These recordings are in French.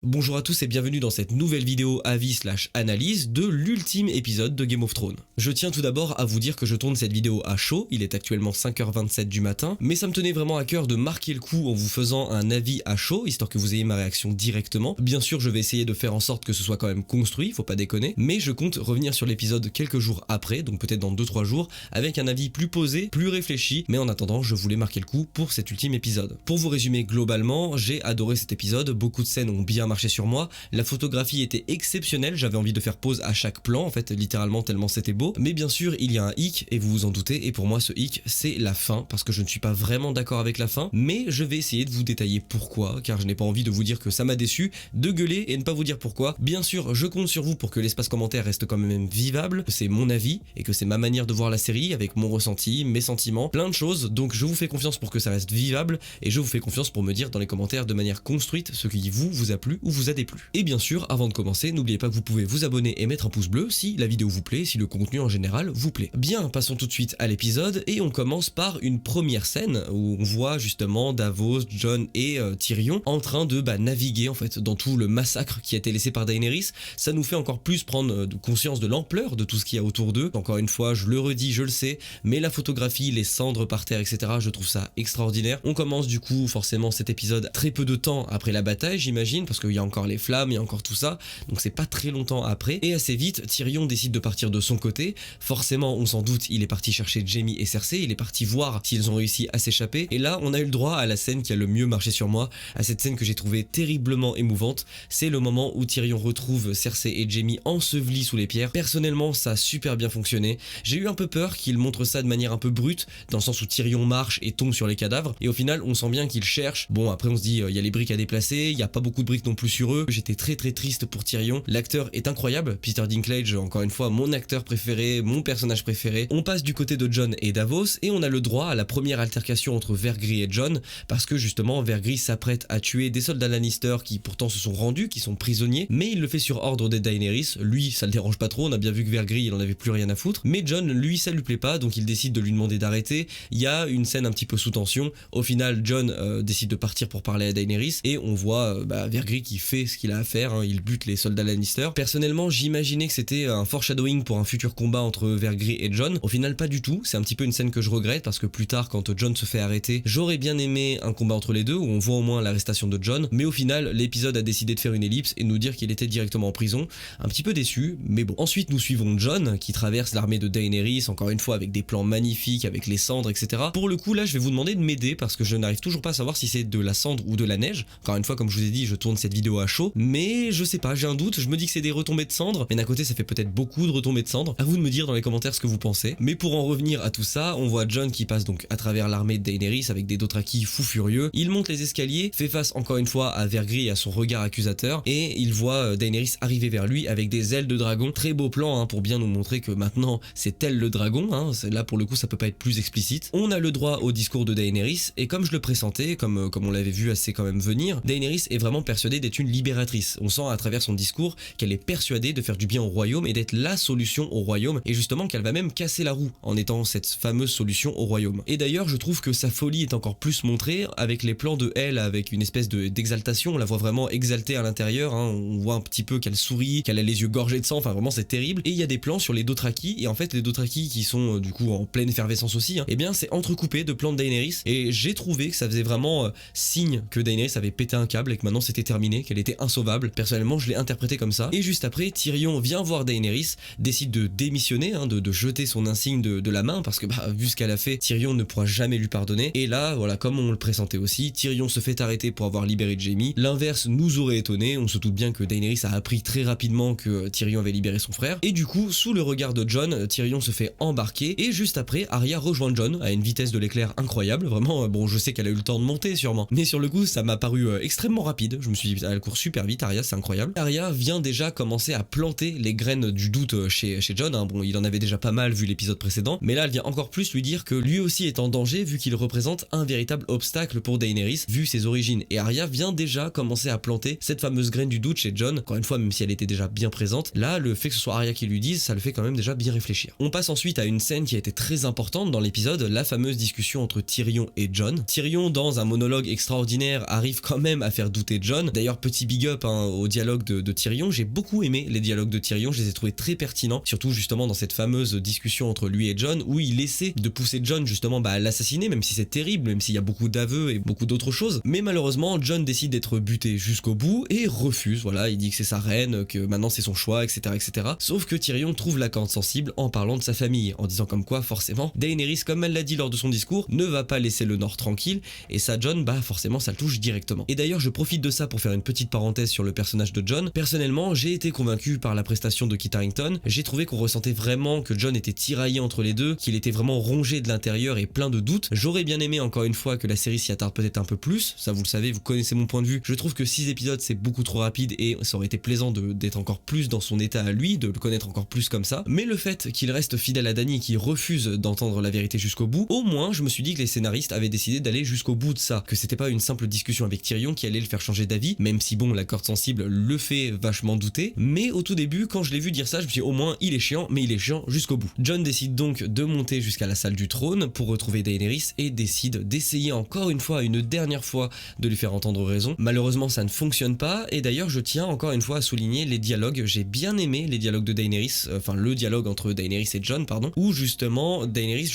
Bonjour à tous et bienvenue dans cette nouvelle vidéo avis/analyse de l'ultime épisode de Game of Thrones. Je tiens tout d'abord à vous dire que je tourne cette vidéo à chaud, il est actuellement 5h27 du matin, mais ça me tenait vraiment à cœur de marquer le coup en vous faisant un avis à chaud, histoire que vous ayez ma réaction directement. Bien sûr, je vais essayer de faire en sorte que ce soit quand même construit, faut pas déconner, mais je compte revenir sur l'épisode quelques jours après, donc peut-être dans 2-3 jours, avec un avis plus posé, plus réfléchi, mais en attendant, je voulais marquer le coup pour cet ultime épisode. Pour vous résumer globalement, j'ai adoré cet épisode, beaucoup de scènes ont bien marché sur moi, la photographie était exceptionnelle, j'avais envie de faire pause à chaque plan en fait, littéralement tellement c'était beau, mais bien sûr il y a un hic et vous vous en doutez, et pour moi ce hic c'est la fin, parce que je ne suis pas vraiment d'accord avec la fin, mais je vais essayer de vous détailler pourquoi, car je n'ai pas envie de vous dire que ça m'a déçu, de gueuler et ne pas vous dire pourquoi. Bien sûr je compte sur vous pour que l'espace commentaire reste quand même vivable, que c'est mon avis et que c'est ma manière de voir la série avec mon ressenti, mes sentiments, plein de choses, donc je vous fais confiance pour que ça reste vivable et je vous fais confiance pour me dire dans les commentaires de manière construite ce qui vous a plu ou vous a déplu. Et bien sûr, avant de commencer, n'oubliez pas que vous pouvez vous abonner et mettre un pouce bleu si la vidéo vous plaît, si le contenu en général vous plaît. Bien, passons tout de suite à l'épisode et on commence par une première scène où on voit justement Davos, Jon et Tyrion en train de naviguer en fait dans tout le massacre qui a été laissé par Daenerys. Ça nous fait encore plus prendre conscience de l'ampleur de tout ce qu'il y a autour d'eux. Encore une fois, je le redis, je le sais, mais la photographie, les cendres par terre, etc., je trouve ça extraordinaire. On commence du coup forcément cet épisode très peu de temps après la bataille, j'imagine, parce qu'il y a encore les flammes, il y a encore tout ça, donc c'est pas très longtemps après, et assez vite, Tyrion décide de partir de son côté. Forcément, on s'en doute, il est parti chercher Jaime et Cersei, il est parti voir s'ils ont réussi à s'échapper, et là, on a eu le droit à la scène qui a le mieux marché sur moi, à cette scène que j'ai trouvée terriblement émouvante. C'est le moment où Tyrion retrouve Cersei et Jaime ensevelis sous les pierres. Personnellement, ça a super bien fonctionné. J'ai eu un peu peur qu'il montre ça de manière un peu brute, dans le sens où Tyrion marche et tombe sur les cadavres, et au final, on sent bien qu'il cherche. Bon, après, on se dit, il y a les briques à déplacer, il y a pas beaucoup de briques non plus sur eux. J'étais très triste pour Tyrion. L'acteur est incroyable, Peter Dinklage, encore une fois, mon acteur préféré, mon personnage préféré. On passe du côté de Jon et Davos, et on a le droit à la première altercation entre Vergris et Jon, parce que justement, Vergris s'apprête à tuer des soldats Lannister qui pourtant se sont rendus, qui sont prisonniers, mais il le fait sur ordre des Daenerys. Lui, ça le dérange pas trop, on a bien vu que Vergris, il en avait plus rien à foutre, mais Jon, lui, ça lui plaît pas, donc il décide de lui demander d'arrêter. Il y a une scène un petit peu sous tension. Au final, Jon décide de partir pour parler à Daenerys, et on voit Vergris qui fait ce qu'il a à faire, hein, il bute les soldats Lannister. Personnellement, j'imaginais que c'était un foreshadowing pour un futur combat entre Vergris et Jon. Au final, pas du tout. C'est un petit peu une scène que je regrette parce que plus tard, quand Jon se fait arrêter, j'aurais bien aimé un combat entre les deux où on voit au moins l'arrestation de Jon. Mais au final, l'épisode a décidé de faire une ellipse et de nous dire qu'il était directement en prison. Un petit peu déçu, mais bon. Ensuite, nous suivons Jon qui traverse l'armée de Daenerys, encore une fois avec des plans magnifiques, avec les cendres, etc. Pour le coup, là, je vais vous demander de m'aider parce que je n'arrive toujours pas à savoir si c'est de la cendre ou de la neige. Encore une fois, comme je vous ai dit, je tourne cette vidéo à chaud, mais je sais pas, j'ai un doute, je me dis que c'est des retombées de cendres, mais d'un côté ça fait peut-être beaucoup de retombées de cendres. À vous de me dire dans les commentaires ce que vous pensez. Mais pour en revenir à tout ça, on voit Jon qui passe donc à travers l'armée de Daenerys avec des Dothraki fous furieux. Il monte les escaliers, fait face encore une fois à Vergris et à son regard accusateur, et il voit Daenerys arriver vers lui avec des ailes de dragon. Très beau plan pour bien nous montrer que maintenant c'est elle le dragon, là pour le coup ça peut pas être plus explicite. On a le droit au discours de Daenerys, et comme je le pressentais, comme on l'avait vu assez quand même venir, Daenerys est vraiment persuadée d'être une libératrice. On sent à travers son discours qu'elle est persuadée de faire du bien au royaume et d'être la solution au royaume, et justement qu'elle va même casser la roue en étant cette fameuse solution au royaume. Et d'ailleurs je trouve que sa folie est encore plus montrée avec les plans de elle avec une espèce d'exaltation. On la voit vraiment exaltée à l'intérieur, on voit un petit peu qu'elle sourit, qu'elle a les yeux gorgés de sang, enfin vraiment c'est terrible. Et il y a des plans sur les Dothraki, et en fait les Dothraki qui sont du coup en pleine effervescence aussi, et bien c'est entrecoupé de plans de Daenerys, et j'ai trouvé que ça faisait vraiment signe que Daenerys avait pété un câble et que maintenant c'était terminé, qu'elle était insauvable. Personnellement je l'ai interprété comme ça. Et juste après, Tyrion vient voir Daenerys, décide de démissionner, de jeter son insigne de la main, parce que vu ce qu'elle a fait, Tyrion ne pourra jamais lui pardonner. Et là, voilà, comme on le pressentait aussi, Tyrion se fait arrêter pour avoir libéré Jaime. L'inverse nous aurait étonné, on se doute bien que Daenerys a appris très rapidement que Tyrion avait libéré son frère. Et du coup, sous le regard de Jon, Tyrion se fait embarquer, et juste après, Arya rejoint Jon à une vitesse de l'éclair incroyable. Vraiment, bon, je sais qu'elle a eu le temps de monter sûrement, mais sur le coup, ça m'a paru extrêmement rapide. Je me suis dit, elle court super vite, Arya, c'est incroyable. Arya vient déjà commencer à planter les graines du doute chez Jon, Bon, il en avait déjà pas mal vu l'épisode précédent, mais là elle vient encore plus lui dire que lui aussi est en danger vu qu'il représente un véritable obstacle pour Daenerys vu ses origines. Et Arya vient déjà commencer à planter cette fameuse graine du doute chez Jon. Encore une fois, même si elle était déjà bien présente, là le fait que ce soit Arya qui lui dise, ça le fait quand même déjà bien réfléchir. On passe ensuite à une scène qui a été très importante dans l'épisode, la fameuse discussion entre Tyrion et Jon. Tyrion, dans un monologue extraordinaire, arrive quand même à faire douter Jon. D'ailleurs D'ailleurs, petit big up au dialogue de Tyrion, j'ai beaucoup aimé les dialogues de Tyrion, je les ai trouvés très pertinents, surtout justement dans cette fameuse discussion entre lui et Jon, où il essaie de pousser Jon justement à l'assassiner, même si c'est terrible, même s'il y a beaucoup d'aveux et beaucoup d'autres choses, mais malheureusement Jon décide d'être buté jusqu'au bout et refuse, voilà, il dit que c'est sa reine, que maintenant c'est son choix, etc., etc. Sauf que Tyrion trouve la corde sensible en parlant de sa famille, en disant comme quoi forcément Daenerys, comme elle l'a dit lors de son discours, ne va pas laisser le Nord tranquille, et ça Jon, forcément ça le touche directement. Et d'ailleurs je profite de ça pour faire une petite parenthèse sur le personnage de Jon. Personnellement j'ai été convaincu par la prestation de Kit Harington, j'ai trouvé qu'on ressentait vraiment que Jon était tiraillé entre les deux, qu'il était vraiment rongé de l'intérieur et plein de doutes. J'aurais bien aimé encore une fois que la série s'y attarde peut-être un peu plus, ça vous le savez, vous connaissez mon point de vue, je trouve que 6 épisodes c'est beaucoup trop rapide et ça aurait été plaisant d'être encore plus dans son état à lui, de le connaître encore plus comme ça, mais le fait qu'il reste fidèle à Dany et qu'il refuse d'entendre la vérité jusqu'au bout, au moins je me suis dit que les scénaristes avaient décidé d'aller jusqu'au bout de ça, que c'était pas une simple discussion avec Tyrion qui allait le faire changer d'avis, même si bon la corde sensible le fait vachement douter, mais au tout début quand je l'ai vu dire ça je me suis dit au moins il est chiant, mais il est chiant jusqu'au bout. Jon décide donc de monter jusqu'à la salle du trône pour retrouver Daenerys et décide d'essayer encore une fois, une dernière fois, de lui faire entendre raison. Malheureusement ça ne fonctionne pas, et d'ailleurs je tiens encore une fois à souligner les dialogues, j'ai bien aimé les dialogues de Daenerys, enfin le dialogue entre Daenerys et Jon pardon, où justement Daenerys,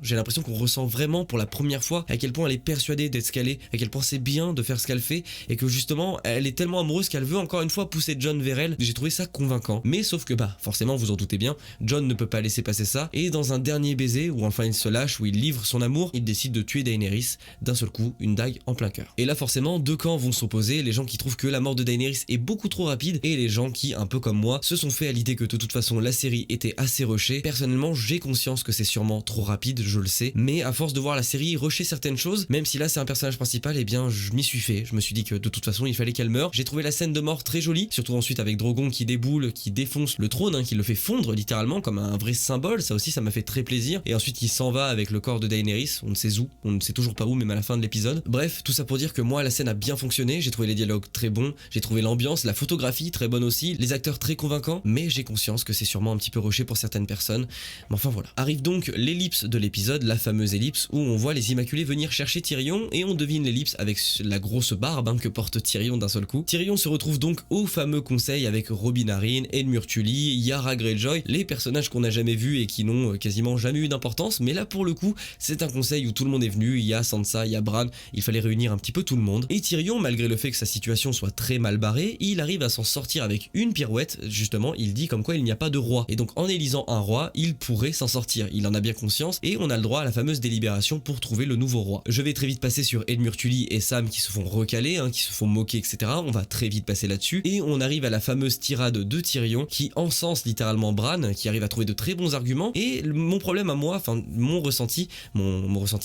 j'ai l'impression qu'on ressent vraiment pour la première fois à quel point elle est persuadée d'être ce qu'elle est, à quel point c'est bien de faire ce qu'elle fait, et que justement elle est tellement amoureuse qu'elle veut encore une fois pousser Jon vers elle. J'ai trouvé ça convaincant, mais sauf que forcément vous en doutez bien, Jon ne peut pas laisser passer ça, et dans un dernier baiser où enfin il se lâche, où il livre son amour, il décide de tuer Daenerys d'un seul coup, une dague en plein cœur. Et là forcément deux camps vont s'opposer, les gens qui trouvent que la mort de Daenerys est beaucoup trop rapide, et les gens qui, un peu comme moi, se sont fait à l'idée que de toute façon la série était assez rushée. Personnellement j'ai conscience que c'est sûrement trop rapide, je le sais, mais à force de voir la série rusher certaines choses, même si là c'est un personnage principal, et bien je m'y suis fait, je me suis dit que de toute façon il fallait qu'elle meure. J'ai trouvé la scène de mort très jolie, surtout ensuite avec Drogon qui déboule, qui défonce le trône, qui le fait fondre littéralement comme un vrai symbole, ça aussi ça m'a fait très plaisir, et ensuite il s'en va avec le corps de Daenerys, on ne sait où, on ne sait toujours pas où, même à la fin de l'épisode. Bref, tout ça pour dire que moi la scène a bien fonctionné, j'ai trouvé les dialogues très bons, j'ai trouvé l'ambiance, la photographie très bonne aussi, les acteurs très convaincants, mais j'ai conscience que c'est sûrement un petit peu rushé pour certaines personnes, mais enfin voilà. Arrive donc l'ellipse de l'épisode, la fameuse ellipse où on voit les Immaculés venir chercher Tyrion, et on devine l'ellipse avec la grosse barbe que porte Tyrion d'un seul coup. Tyrion se retrouve donc au fameux conseil avec Robin Arryn, Edmure Tully, Yara Greyjoy, les personnages qu'on n'a jamais vus et qui n'ont quasiment jamais eu d'importance, mais là pour le coup c'est un conseil où tout le monde est venu, il y a Sansa, il y a Bran, il fallait réunir un petit peu tout le monde, et Tyrion, malgré le fait que sa situation soit très mal barrée, il arrive à s'en sortir avec une pirouette, justement il dit comme quoi il n'y a pas de roi, et donc en élisant un roi, il pourrait s'en sortir, il en a bien conscience, et on a le droit à la fameuse délibération pour trouver le nouveau roi. Je vais très vite passer sur Edmure Tully et Sam qui se font recaler, qui se font moquer, etc. On va très vite passer là-dessus, et on arrive à la fameuse tirade de Tyrion qui encense littéralement Bran, qui arrive à trouver de très bons arguments, et mon problème à moi, enfin mon ressenti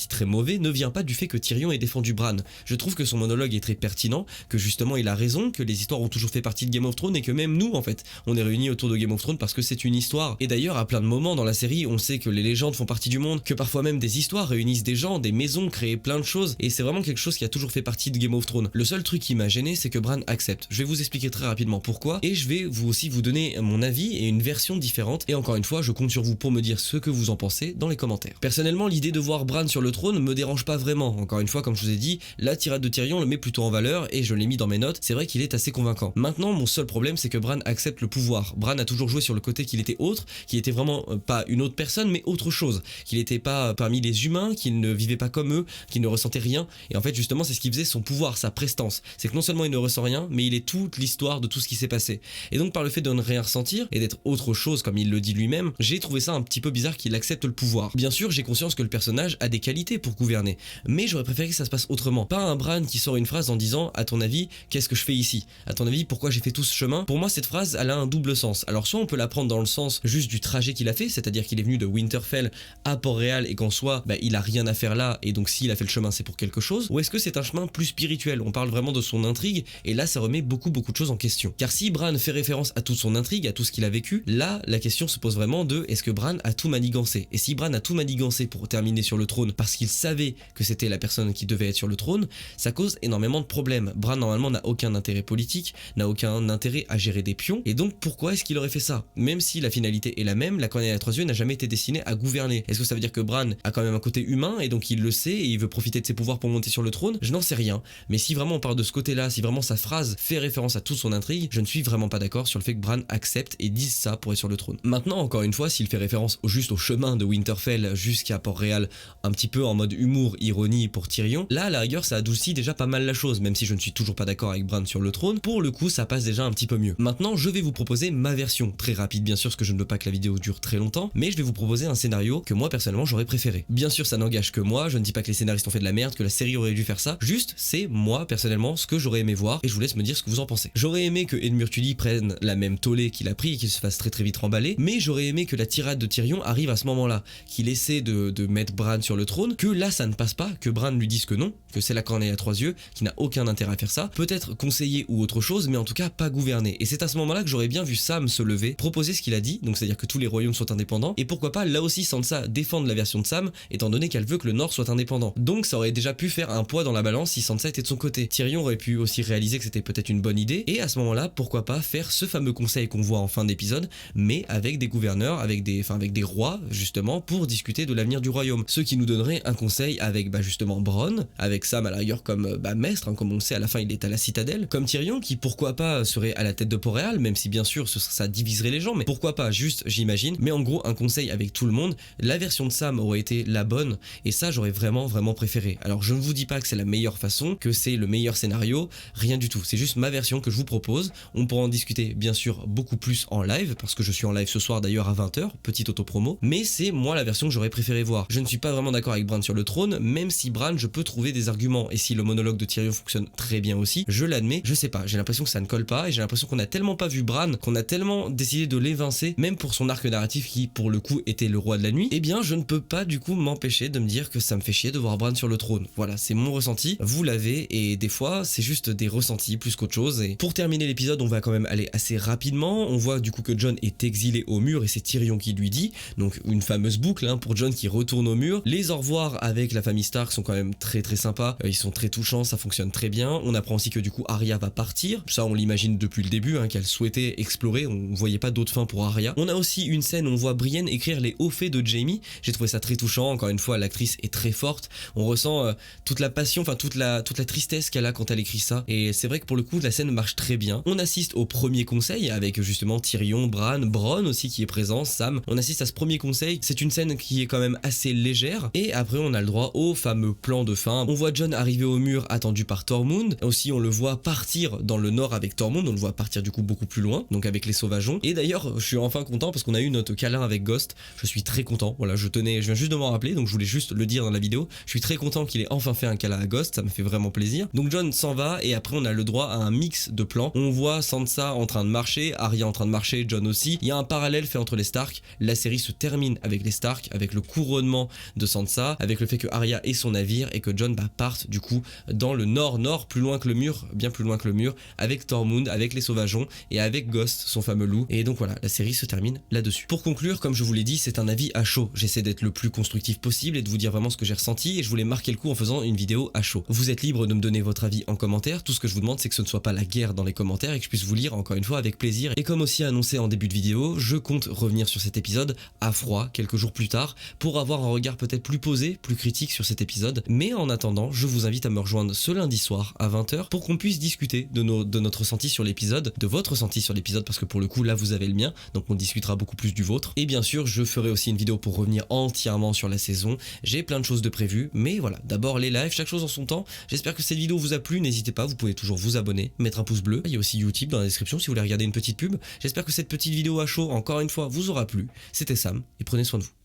très mauvais ne vient pas du fait que Tyrion ait défendu Bran. Je trouve que son monologue est très pertinent, que justement il a raison, que les histoires ont toujours fait partie de Game of Thrones, et que même nous en fait, on est réunis autour de Game of Thrones parce que c'est une histoire. Et d'ailleurs à plein de moments dans la série, on sait que les légendes font partie du monde, que parfois même des histoires réunissent des gens, des maisons, créent plein de choses, et c'est vraiment quelque chose qui a toujours fait partie de Game of Thrones. Le seul truc qui m'a gêné, c'est que Bran accepte. Je vais vous expliquer très rapidement pourquoi, et je vais vous donner mon avis et une version différente, et encore une fois je compte sur vous pour me dire ce que vous en pensez dans les commentaires. Personnellement l'idée de voir Bran sur le trône me dérange pas vraiment, encore une fois comme je vous ai dit, la tirade de Tyrion le met plutôt en valeur, et je l'ai mis dans mes notes, c'est vrai qu'il est assez convaincant. Maintenant mon seul problème c'est que Bran accepte le pouvoir. Bran a toujours joué sur le côté qu'il était autre, qu'il était vraiment pas une autre personne mais autre chose, qu'il était pas parmi les humains, qu'il ne vivait pas comme eux, qu'il ne ressentait rien, et en fait justement c'est ce qui faisait son pouvoir, sa prestance, c'est que non seulement il ne ressent rien, mais il est toute l'histoire de tout ce qui s'est passé, et donc par le fait de ne rien ressentir et d'être autre chose comme il le dit lui-même, j'ai trouvé ça un petit peu bizarre qu'il accepte le pouvoir. Bien sûr j'ai conscience que le personnage a des qualités pour gouverner, mais j'aurais préféré que ça se passe autrement, pas un Bran qui sort une phrase en disant à ton avis qu'est-ce que je fais ici, à ton avis pourquoi j'ai fait tout ce chemin. Pour moi cette phrase elle a un double sens, alors soit on peut la prendre dans le sens juste du trajet qu'il a fait, c'est-à-dire qu'il est venu de Winterfell à Port-Réal et qu'en soi il a rien à faire là, et donc s'il a fait le chemin c'est pour quelque chose, ou est-ce que c'est un chemin plus spirituel, on parle vraiment de son intrigue, et là ça remet beaucoup de choses en question. Car si Bran fait référence à toute son intrigue, à tout ce qu'il a vécu, là la question se pose vraiment de est-ce que Bran a tout manigancé, et si Bran a tout manigancé pour terminer sur le trône parce qu'il savait que c'était la personne qui devait être sur le trône, ça cause énormément de problèmes. Bran normalement n'a aucun intérêt politique, n'a aucun intérêt à gérer des pions, et donc pourquoi est-ce qu'il aurait fait ça? Même si la finalité est la même, la Corneille à 3 yeux n'a jamais été destinée à gouverner. Est-ce que ça veut dire que Bran a quand même un côté humain et donc il le sait et il veut profiter de ses pouvoirs pour monter sur le trône? Je n'en sais rien, mais si vraiment on parle de ce côté côté-là, si vraiment sa phrase fait référence à toute son intrigue, je ne suis vraiment pas d'accord sur le fait que Bran accepte et dise ça pour être sur le trône. Maintenant, encore une fois, s'il fait référence juste au chemin de Winterfell jusqu'à Port-Réal, un petit peu en mode humour, ironie pour Tyrion, là, à la rigueur, ça adoucit déjà pas mal la chose, même si je ne suis toujours pas d'accord avec Bran sur le trône. Pour le coup, ça passe déjà un petit peu mieux. Maintenant, je vais vous proposer ma version, très rapide bien sûr, parce que je ne veux pas que la vidéo dure très longtemps, mais je vais vous proposer un scénario que moi personnellement j'aurais préféré. Bien sûr, ça n'engage que moi, je ne dis pas que les scénaristes ont fait de la merde, que la série aurait dû faire ça, juste c'est moi personnellement ce que j'aurais aimé voir, et je vous laisse me dire ce que vous en pensez. J'aurais aimé que Edmure Tully prenne la même tollée qu'il a pris et qu'il se fasse très vite remballer, mais j'aurais aimé que la tirade de Tyrion arrive à ce moment-là, qu'il essaie de mettre Bran sur le trône, que là ça ne passe pas, que Bran lui dise que non, que c'est la corneille à trois yeux, qui n'a aucun intérêt à faire ça, peut-être conseiller ou autre chose, mais en tout cas pas gouverner. Et c'est à ce moment-là que j'aurais bien vu Sam se lever, proposer ce qu'il a dit, donc c'est-à-dire que tous les royaumes sont indépendants, et pourquoi pas là aussi Sansa défendre la version de Sam, étant donné qu'elle veut que le Nord soit indépendant. Donc ça aurait déjà pu faire un poids dans la balance si Sansa était de son côté. Tyrion aurait pu aussi réaliser que c'était peut-être une bonne idée, et à ce moment-là, pourquoi pas faire ce fameux conseil qu'on voit en fin d'épisode, mais avec des gouverneurs, avec des rois, justement, pour discuter de l'avenir du royaume. Ce qui nous donnerait un conseil avec justement Bronn, avec Sam à la rigueur comme maître, hein, comme on le sait, à la fin il est à la citadelle, comme Tyrion qui pourquoi pas serait à la tête de Port-Réal, même si bien sûr ça diviserait les gens, mais pourquoi pas, juste j'imagine, mais en gros un conseil avec tout le monde. La version de Sam aurait été la bonne, et ça j'aurais vraiment préféré. Alors je ne vous dis pas que c'est la meilleure façon, que c'est le meilleur scénario, rien du tout, c'est juste ma version que je vous propose. On pourra en discuter bien sûr beaucoup plus en live, parce que je suis en live ce soir d'ailleurs à 20 h, petite auto-promo, mais c'est moi la version que j'aurais préféré voir. Je ne suis pas vraiment d'accord avec Bran sur le trône, même si Bran je peux trouver des arguments, et si le monologue de Tyrion fonctionne très bien aussi, je l'admets, je sais pas, j'ai l'impression que ça ne colle pas, et j'ai l'impression qu'on a tellement pas vu Bran, qu'on a tellement décidé de l'évincer, même pour son arc narratif qui pour le coup était le roi de la nuit, et bien je ne peux pas du coup m'empêcher de me dire que ça me fait chier de voir Bran sur le trône. Voilà, c'est mon ressenti, vous l'avez, et des fois c'est juste des ressentis plus qu'autre chose. Et pour terminer l'épisode, on va quand même aller assez rapidement. On voit du coup que Jon est exilé au mur, et c'est Tyrion qui lui dit, donc une fameuse boucle hein, pour Jon qui retourne au mur. Les au revoir avec la famille Stark sont quand même très sympas, ils sont très touchants, ça fonctionne très bien. On apprend aussi que du coup Arya va partir, ça on l'imagine depuis le début, hein, qu'elle souhaitait explorer, on voyait pas d'autre fin pour Arya. On a aussi une scène où on voit Brienne écrire les hauts faits de Jaime, j'ai trouvé ça très touchant, encore une fois l'actrice est très forte, on ressent toute la passion, enfin toute la tristesse qu'elle a quand elle écrit ça, et c'est vrai que pour le coup la scène marche très bien. On assiste au premier conseil avec justement Tyrion, Bronn aussi qui est présent, Sam, on assiste à ce premier conseil, c'est une scène qui est quand même assez légère, et après on a le droit au fameux plan de fin. On voit Jon arriver au mur attendu par Tormund, aussi on le voit partir dans le nord avec Tormund, on le voit partir du coup beaucoup plus loin, donc avec les sauvageons, et d'ailleurs je suis enfin content parce qu'on a eu notre câlin avec Ghost, je suis très content, voilà je viens juste de m'en rappeler, donc je voulais juste le dire dans la vidéo, je suis très content qu'il ait enfin fait un câlin à Ghost, ça me fait vraiment plaisir. Donc Jon s'en va, et après on a le droit à un mix de plans, on voit Sansa en train de marcher, Arya en train de marcher, Jon aussi, il y a un parallèle fait entre les Stark, la série se termine avec les Stark, avec le couronnement de Sansa, avec le fait que Arya ait son navire et que Jon parte du coup dans le nord, plus loin que le mur, bien plus loin que le mur, avec Tormund, avec les sauvageons et avec Ghost, son fameux loup. Et donc voilà, la série se termine là-dessus. Pour conclure, comme je vous l'ai dit, c'est un avis à chaud. J'essaie d'être le plus constructif possible et de vous dire vraiment ce que j'ai ressenti, et je voulais marquer le coup en faisant une vidéo à chaud. Vous êtes libre de me donner votre avis en commentaire, tout ce que je vous demande c'est que ce ne soit pas la guerre dans les commentaires et que je puisse vous lire encore une fois avec plaisir. Et comme aussi annoncé en début de vidéo, je compte revenir sur cet épisode à froid quelques jours plus tard pour avoir un regard peut-être plus posé, plus critique sur cet épisode. Mais en attendant, je vous invite à me rejoindre ce lundi soir à 20 h pour qu'on puisse discuter de notre ressenti sur l'épisode, de votre ressenti sur l'épisode, parce que pour le coup là vous avez le mien, donc on discutera beaucoup plus du vôtre. Et bien sûr je ferai aussi une vidéo pour revenir entièrement sur la saison, j'ai plein de choses de prévues, mais voilà, d'abord les lives, chaque chose en son temps. J'espère que cette vidéo vous a plu, n'hésitez pas, vous pouvez toujours vous abonner, mettre un pouce bleu, il y a aussi YouTube dans la description si vous voulez regarder une petite pub. J'espère que cette petite vidéo à chaud, encore une fois, vous aura plu. C'était Sam, et prenez soin de vous.